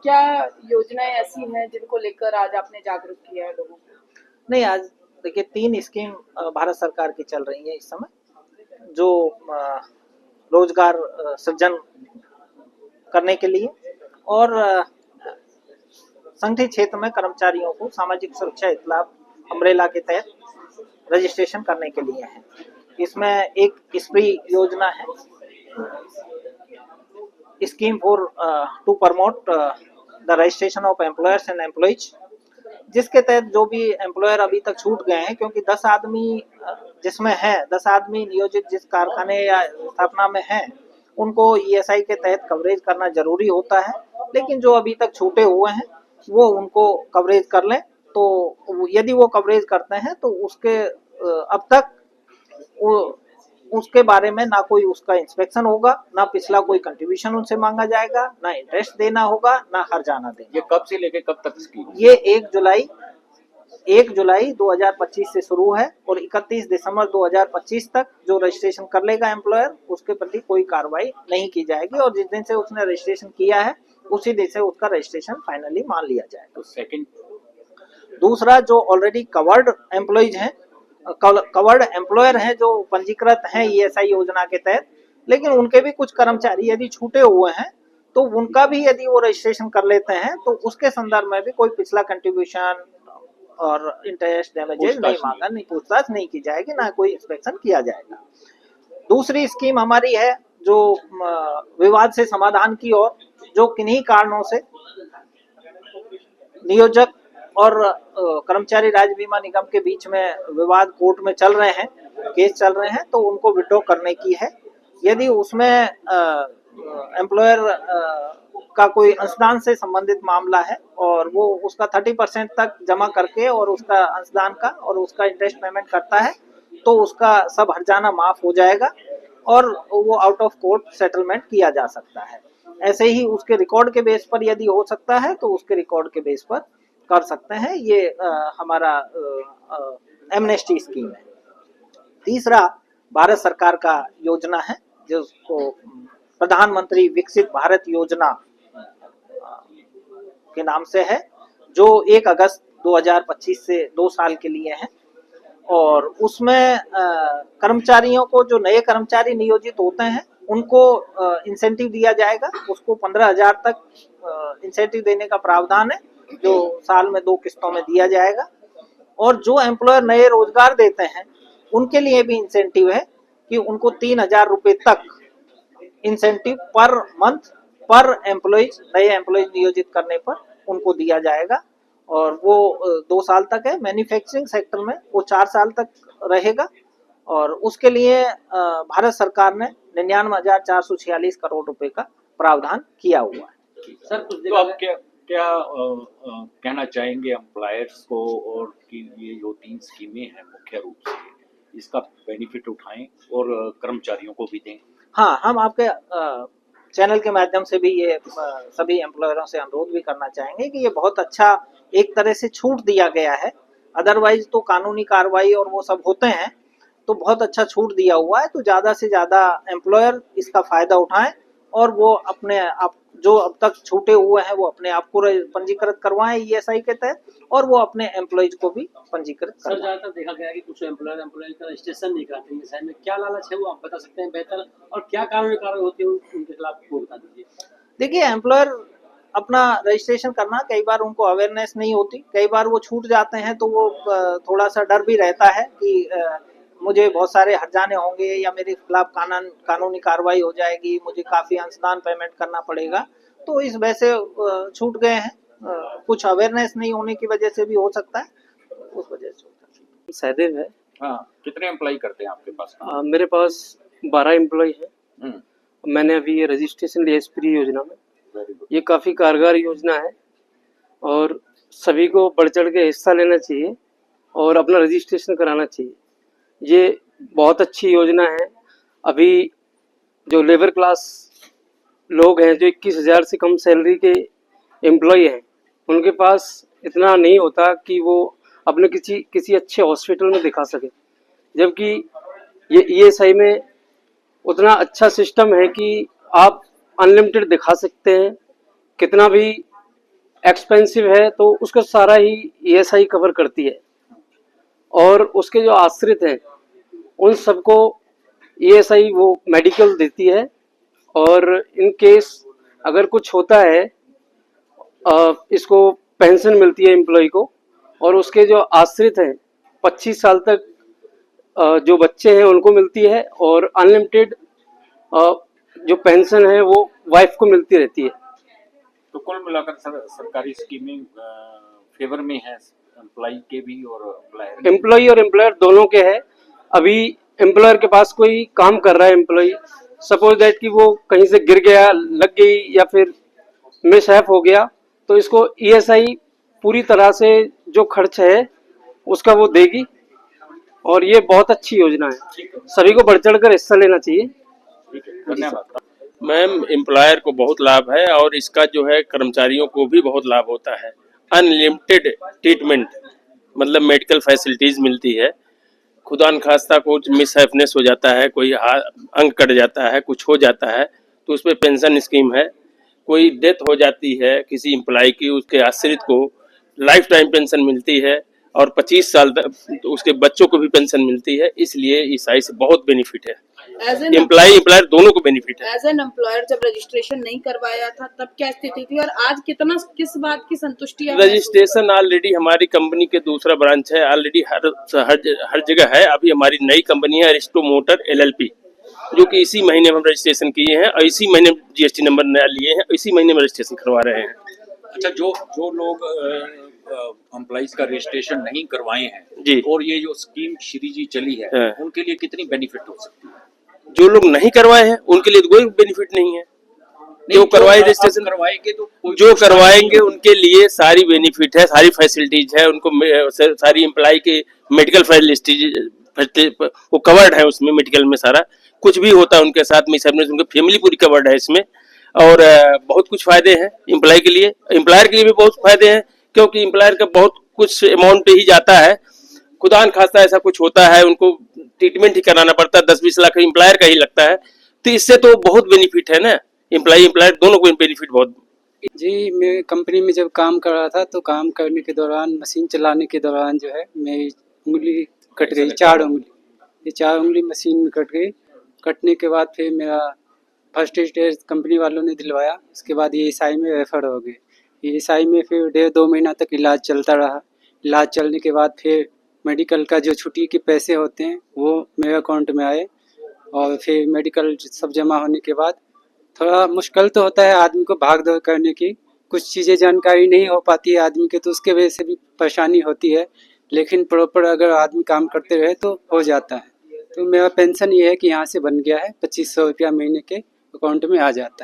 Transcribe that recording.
क्या योजनाएं ऐसी हैं जिनको लेकर आज आपने जागरूक किया है लोगों को? नहीं, आज देखिए 3 स्कीम भारत सरकार की चल रही है इस समय, जो रोजगार सृजन करने के लिए और संगठित क्षेत्र में कर्मचारियों को सामाजिक सुरक्षा हित लाभ अम्ब्रेला के तहत रजिस्ट्रेशन करने के लिए है। इसमें एक स्प्री योजना है, scheme for to promote the registration of employers and employees, जिसके तहत जो भी एम्प्लॉयर अभी तक छूट गए हैं, क्योंकि 10 आदमी जिसमें है, 10 आदमी नियोजित जिस कारखाने या स्थापना में है, उनको ईएसआई के तहत कवरेज करना जरूरी होता है। लेकिन जो अभी तक छूटे हुए हैं वो उनको कवरेज कर लें, तो यदि वो कवरेज करते हैं तो उसके अब तक उसके बारे में ना कोई उसका इंस्पेक्शन होगा, ना पिछला कोई कंट्रीब्यूशन उनसे मांगा जाएगा, ना इंटरेस्ट देना होगा, ना हर्जाना देना। ये कब से लेके कब तक स्कीम? ये 1 जुलाई 2025 से शुरू है और 31 दिसंबर 2025 तक जो रजिस्ट्रेशन कर लेगा एम्प्लॉयर, उसके प्रति कोई कार्रवाई नहीं की जाएगी और जिस दिन से उसने रजिस्ट्रेशन किया है उसी दिन से उसका रजिस्ट्रेशन फाइनली मान लिया जाएगा। तो सेकंड, दूसरा, जो ऑलरेडी कवर्ड एम्प्लॉइज हैं, कवर्ड एम्प्लॉयर हैं जो पंजीकृत हैं ईएसआई योजना के तहत, लेकिन उनके भी कुछ कर्मचारी यदि छूटे हुए हैं तो उनका भी यदि वो रजिस्ट्रेशन कर लेते हैं तो उसके संदर्भ में भी कोई पिछला कंट्रीब्यूशन और इंटरेस्ट डैमेजेस नहीं मांगा, नहीं पूछताछ नहीं की जाएगी, ना कोई इंस्पेक्शन किया जाएगा। दूसरी स्कीम हमारी है जो विवाद से समाधान की ओर, जो किन्हीं कारणों से नियोजक और कर्मचारी राज्य बीमा निगम के बीच में विवाद कोर्ट में चल रहे हैं, केस चल रहे हैं, तो उनको विड्रॉ करने की है। यदि उसमें एम्प्लॉयर का कोई अंशदान से संबंधित मामला है और वो उसका 30% तक जमा करके और उसका अंशदान का और उसका इंटरेस्ट पेमेंट करता है तो उसका सब हर्जाना माफ हो जाएगा और वो आउट ऑफ कोर्ट सेटलमेंट किया जा सकता है। ऐसे ही उसके रिकॉर्ड के बेस पर यदि हो सकता है तो उसके रिकॉर्ड के बेस पर कर सकते हैं। ये हमारा एमनेस्टी स्कीम है। तीसरा, भारत सरकार का योजना है जिसको प्रधानमंत्री विकसित भारत योजना के नाम से है, जो 1 अगस्त 2025 से 2 साल के लिए है और उसमें कर्मचारियों को, जो नए कर्मचारी नियोजित होते हैं उनको इंसेंटिव दिया जाएगा। उसको 15,000 तक इंसेंटिव देने का प्रावधान है, जो साल में 2 किस्तों में दिया जाएगा। और जो एम्प्लॉयर नए रोजगार देते हैं उनके लिए भी इंसेंटिव है कि उनको 3,000 रुपए तक इंसेंटिव पर मंथ पर एम्प्लॉइज, नए एम्प्लॉइज नियोजित करने पर उनको दिया जाएगा और वो 2 साल तक है। मैन्युफैक्चरिंग सेक्टर में वो 4 साल तक रहेगा और उसके लिए भारत सरकार ने 99,446 करोड़ रुपए का प्रावधान किया हुआ है। सर, तो आप क्या कहना चाहेंगे एम्प्लॉयर्स को, और कि ये जो 3 स्कीमें हैं मुख्य रूप से इसका बेनिफिट उठाएं और कर्मचारियों को भी दें? हाँ, हम आपके चैनल के माध्यम से भी ये सभी एम्प्लॉयरों से अनुरोध भी करना चाहेंगे कि ये बहुत अच्छा एक तरह से छूट दिया गया है। अदरवाइज तो कानूनी कार्रवाई और वो सब होते हैं, तो बहुत अच्छा छूट दिया हुआ है। तो ज़्यादा से ज़्यादा एम्प्लॉयर इसका फायदा उठाएं और वो अपने आप जो अब तक छूटे हुए हैं वो अपने आप को पंजीकृत करवाएं ईएसआई के तहत और वो अपने एम्प्लॉइज को भी पंजीकृत करवाएं। सर, ज्यादातर देखा गया है कि कुछ एम्प्लॉयज का रजिस्ट्रेशन नहीं कराते हैं, में क्या लालच है वो आप बता सकते हैं बेहतर, और क्या कानूनी कार्रवाई होती है उनके खिलाफ वो बता दीजिए। देखिए, एम्प्लॉयर अपना रजिस्ट्रेशन करना, कई बार उनको अवेयरनेस नहीं होती, कई बार वो छूट जाते हैं तो वो थोड़ा सा डर भी रहता है कि मुझे बहुत सारे हर्जाने होंगे या मेरे खिलाफ कानूनी कार्रवाई हो जाएगी, मुझे काफी अंशदान पेमेंट करना पड़ेगा, तो इस वजह से छूट गए हैं। कुछ अवेयरनेस नहीं होने की वजह से भी हो सकता है, उस वजह से। सहदेव है। हाँ, कितने एम्प्लॉय करते हैं आपके पास? मेरे पास 12 एम्प्लॉय है। मैंने अभी ये रजिस्ट्रेशन लिया स्प्री योजना में। ये काफ़ी कारगर योजना है और सभी को बढ़ चढ़ के हिस्सा लेना चाहिए और अपना रजिस्ट्रेशन कराना चाहिए। ये बहुत अच्छी योजना है। अभी जो लेबर क्लास लोग हैं, जो 21,000 से कम सैलरी के एम्प्लॉय हैं, उनके पास इतना नहीं होता कि वो अपने किसी अच्छे हॉस्पिटल में दिखा सके, जबकि ये ईएसआई में उतना अच्छा सिस्टम है कि आप अनलिमिटेड दिखा सकते हैं, कितना भी एक्सपेंसिव है तो उसको सारा ही ईएसआई कवर करती है, और उसके जो आश्रित हैं उन सबको ईएसआई वो मेडिकल देती है। और इन केस अगर कुछ होता है इसको पेंशन मिलती है एम्प्लॉय को, और उसके जो आश्रित हैं 25 साल तक जो बच्चे हैं उनको मिलती है, और अनलिमिटेड जो पेंशन है वो वाइफ को मिलती रहती है। तो कुल मिलाकर सरकारी स्कीमें फेवर में है एम्प्लॉय के भी और एम्प्लॉयर एम्प्लॉय और एम्प्लॉयर दोनों के है। अभी एम्प्लॉयर के पास कोई काम कर रहा है एम्प्लॉय, सपोज दैट कि वो कहीं से गिर गया, लग गई या फिर मिसहैप हो गया, तो इसको ईएसआई पूरी तरह से जो खर्च है उसका वो देगी, और ये बहुत अच्छी योजना है, सभी को बढ़ चढ़ कर हिस्सा लेना चाहिए। धन्यवाद। मैम, एम्प्लॉयर को बहुत लाभ है और इसका जो है कर्मचारियों को भी बहुत लाभ होता है। अनलिमिटेड ट्रीटमेंट मतलब मेडिकल फैसिलिटीज मिलती है। खुदा न खास्ता कुछ मिसहैपनेस हो जाता है, कोई अंग कट जाता है, कुछ हो जाता है, तो उसमें पेंशन स्कीम है। कोई डेथ हो जाती है किसी एम्प्लॉय की, उसके आश्रित को लाइफ टाइम पेंशन मिलती है, और 25 साल तक तो उसके बच्चों को भी पेंशन मिलती है। इसलिए ईसाई से बहुत बेनिफिट है, एम्प्लॉयर दोनों को बेनिफिट है। एज एन एम्प्लॉयर जब रजिस्ट्रेशन नहीं करवाया था तब क्या स्थिति थी, और आज किस बात की संतुष्टि है? रजिस्ट्रेशन ऑलरेडी हमारी कंपनी के दूसरा ब्रांच है, ऑलरेडी हर जगह है। अभी हमारी नई कंपनी है अरिस्टो मोटर LLP, जो कि इसी महीने में हम रजिस्ट्रेशन किए हैं, और इसी महीने GST नंबर नया लिए हैं, इसी महीने में रजिस्ट्रेशन करवा रहे हैं। अच्छा, जो लोग एम्प्लॉइज का रजिस्ट्रेशन नहीं करवाए हैं जी, और ये जो स्कीम श्री जी चली है हाँ, उनके लिए कितनी बेनिफिट हो सकती है? जो लोग नहीं करवाए हैं उनके लिए कोई बेनिफिट नहीं है। जो करवाए रजिस्ट्रेशन करवाएंगे तो जो करवाएंगे उनके लिए सारी बेनिफिट है, सारी फैसिलिटीज है, उनको सारी एम्प्लॉय के मेडिकल फैसिलिटीज वो कवर्ड है उसमें। मेडिकल में सारा कुछ भी होता है उनके साथ में, उनकी फैमिली पूरी कवर्ड है इसमें, और बहुत कुछ फायदे हैं एम्प्लॉय के लिए। एम्प्लॉयर के लिए भी बहुत फायदे हैं, क्योंकि एम्प्लॉयर का बहुत कुछ अमाउंट ही जाता है। खुदा न खास्ता ऐसा कुछ होता है, उनको ट्रीटमेंट ही कराना पड़ता है, 10-20 लाख एम्प्लॉयर का ही लगता है। तो इससे तो बहुत बेनिफिट है ना, एम्प्लॉयर दोनों को बेनिफिट बहुत। जी, मैं कंपनी में जब काम कर रहा था तो काम करने के दौरान, मशीन चलाने के दौरान जो है मेरी उंगली कट गई, 4 उंगली। ये 4 उंगली मशीन में कट गई। कटने के बाद फिर मेरा फर्स्ट स्टेज कंपनी वालों ने दिलवाया, उसके बाद ये ईसाई में रेफर हो गए। ये ईसाई में फिर 1.5-2 महीना तक इलाज चलता रहा। इलाज चलने के बाद फिर मेडिकल का जो छुट्टी के पैसे होते हैं वो मेरे अकाउंट में आए, और फिर मेडिकल सब जमा होने के बाद थोड़ा मुश्किल तो होता है आदमी को भाग दौड़ करने की, कुछ चीज़ें जानकारी नहीं हो पाती है आदमी के, तो उसके वजह से भी परेशानी होती है। लेकिन प्रॉपर अगर आदमी काम करते रहे तो हो जाता है। तो मेरा पेंशन ये है कि यहाँ से बन गया है, 2500 रुपया महीने के अकाउंट में आ जाता है।